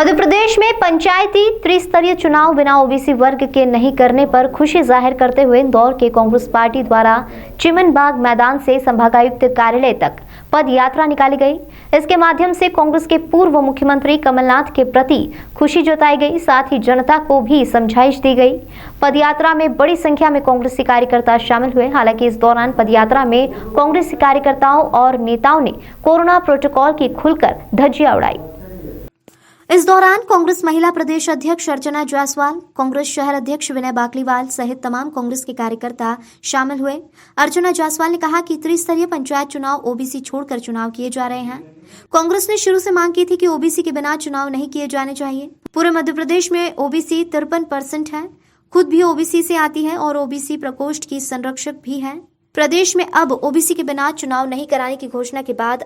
मध्य प्रदेश में पंचायती त्रिस्तरीय चुनाव बिना ओबीसी वर्ग के नहीं करने पर खुशी जाहिर करते हुए इंदौर के कांग्रेस पार्टी द्वारा चिमनबाग मैदान से संभागायुक्त कार्यालय तक पद यात्रा निकाली गई। इसके माध्यम से कांग्रेस के पूर्व मुख्यमंत्री कमलनाथ के प्रति खुशी जताई गई, साथ ही जनता को भी समझाइश दी गई। पद यात्रा में बड़ी संख्या में कांग्रेसी कार्यकर्ता शामिल हुए। हालांकि इस दौरान पद यात्रा में कांग्रेसी कार्यकर्ताओं और नेताओं ने कोरोना प्रोटोकॉल की खुलकर धज्जियां उड़ाई। इस दौरान कांग्रेस महिला प्रदेश अध्यक्ष अर्चना जायसवाल, कांग्रेस शहर अध्यक्ष विनय बाकलीवाल सहित तमाम कांग्रेस के कार्यकर्ता शामिल हुए। अर्चना जायसवाल ने कहा कि त्रिस्तरीय पंचायत चुनाव ओबीसी छोड़कर चुनाव किए जा रहे हैं। कांग्रेस ने शुरू से मांग की थी कि ओबीसी के बिना चुनाव नहीं किए जाने चाहिए। पूरे मध्य प्रदेश में ओबीसी 53% है। खुद भी ओबीसी से आती है और ओबीसी प्रकोष्ठ की संरक्षक भी है। प्रदेश में अब ओबीसी के बिना चुनाव नहीं कराने की घोषणा के बाद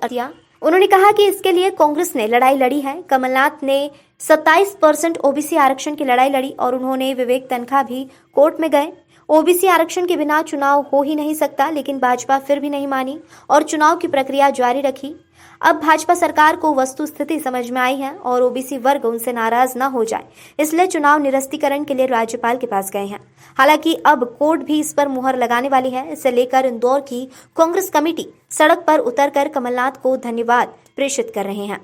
उन्होंने कहा कि इसके लिए कांग्रेस ने लड़ाई लड़ी है। कमलनाथ ने 27% ओबीसी आरक्षण की लड़ाई लड़ी और उन्होंने विवेक तनखा भी कोर्ट में गए। ओबीसी आरक्षण के बिना चुनाव हो ही नहीं सकता, लेकिन भाजपा फिर भी नहीं मानी और चुनाव की प्रक्रिया जारी रखी। अब भाजपा सरकार को वस्तु स्थिति समझ में आई है और ओबीसी वर्ग उनसे नाराज न हो जाए, इसलिए चुनाव निरस्तीकरण के लिए राज्यपाल के पास गए हैं। हालांकि अब कोर्ट भी इस पर मुहर लगाने वाली है। इसे लेकर इंदौर की कांग्रेस कमेटी सड़क पर उतरकर कमलनाथ को धन्यवाद प्रेषित कर रहे हैं।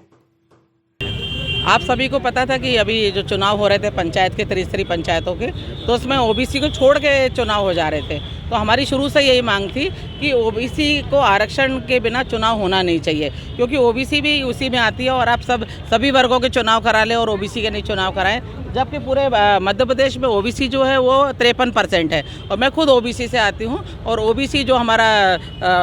आप सभी को पता था कि अभी जो चुनाव हो रहे थे पंचायत के त्रिस्तरीय पंचायतों के, तो उसमें ओबीसी को छोड़ के चुनाव हो जा रहे थे। तो हमारी शुरू से यही मांग थी कि ओबीसी को आरक्षण के बिना चुनाव होना नहीं चाहिए, क्योंकि ओबीसी भी उसी में आती है और आप सभी वर्गों के चुनाव करा लें और ओबीसी के नहीं चुनाव कराएं, जबकि पूरे मध्य प्रदेश में ओबीसी जो है वो 53% है। और मैं खुद ओबीसी से आती हूँ और ओबीसी जो हमारा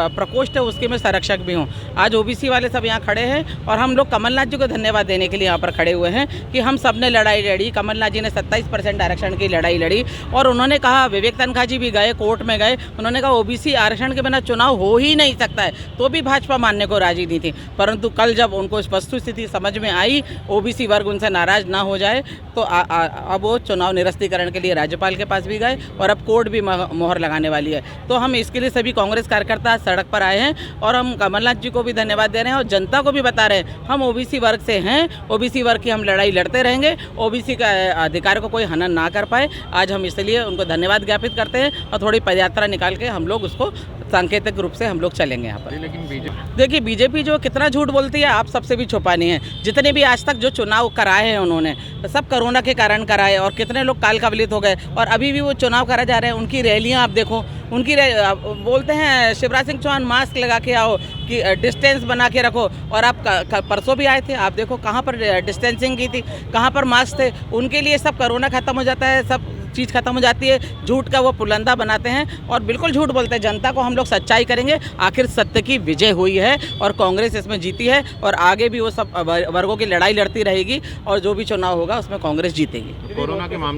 प्रकोष्ठ है उसके मैं संरक्षक भी हूँ। आज ओबीसी वाले सब यहाँ खड़े हैं और हम लोग कमलनाथ जी को धन्यवाद देने के लिए यहाँ पर खड़े हुए हैं कि हम सब ने लड़ाई लड़ी। कमलनाथ जी ने 27% आरक्षण की लड़ाई लड़ी और उन्होंने कहा, विवेक तनखा जी भी गए कोर्ट में गए, उन्होंने कहा ओबीसी आरक्षण के बिना चुनाव हो ही नहीं सकता है, तो भी भाजपा मानने को राजी नहीं थी। परंतु कल जब उनको इस वस्तु स्थिति समझ में आई, ओबीसी वर्ग उनसे नाराज ना हो जाए, तो अब वो चुनाव निरस्तीकरण के लिए राज्यपाल के पास भी गए और अब कोर्ट भी मोहर लगाने वाली है। तो हम इसके लिए सभी कांग्रेस कार्यकर्ता सड़क पर आए हैं और हम कमलनाथ जी को भी धन्यवाद दे रहे हैं और जनता को भी बता रहे हैं हम ओबीसी वर्ग से हैं, ओबीसी वर्ग की हम लड़ाई लड़ते रहेंगे, ओबीसी का अधिकार को कोई हनन ना कर पाए। आज हम इसलिए उनको धन्यवाद ज्ञापित करते हैं और थोड़ी पदयात्रा निकाल के हम लोग उसको सांकेतिक रूप से हम लोग चलेंगे यहाँ पर। लेकिन देखिए बीजेपी जो कितना झूठ बोलती है आप सबसे भी छुपानी है। जितने भी आज तक जो चुनाव कराए हैं उन्होंने सब कोरोना के कारण कराए और कितने लोग काल कबलित हो गए और अभी भी वो चुनाव करा जा रहे हैं। उनकी रैलियाँ आप देखो, उनकी बोलते हैं शिवराज सिंह चौहान मास्क लगा के आओ कि डिस्टेंस बना के रखो, और आप परसों भी आए थे, आप देखो कहाँ पर डिस्टेंसिंग की थी, कहाँ पर मास्क थे। उनके लिए सब कोरोना खत्म हो जाता है, सब चीज़ खत्म हो जाती है। झूठ का वो पुलंदा बनाते हैं और बिल्कुल झूठ बोलते हैं। जनता को हम लोग सच्चाई करेंगे। आखिर सत्य की विजय हुई है और कांग्रेस इसमें जीती है और आगे भी वो सब वर्गों की लड़ाई लड़ती रहेगी और जो भी चुनाव होगा उसमें कांग्रेस जीतेगी। कोरोना के मामले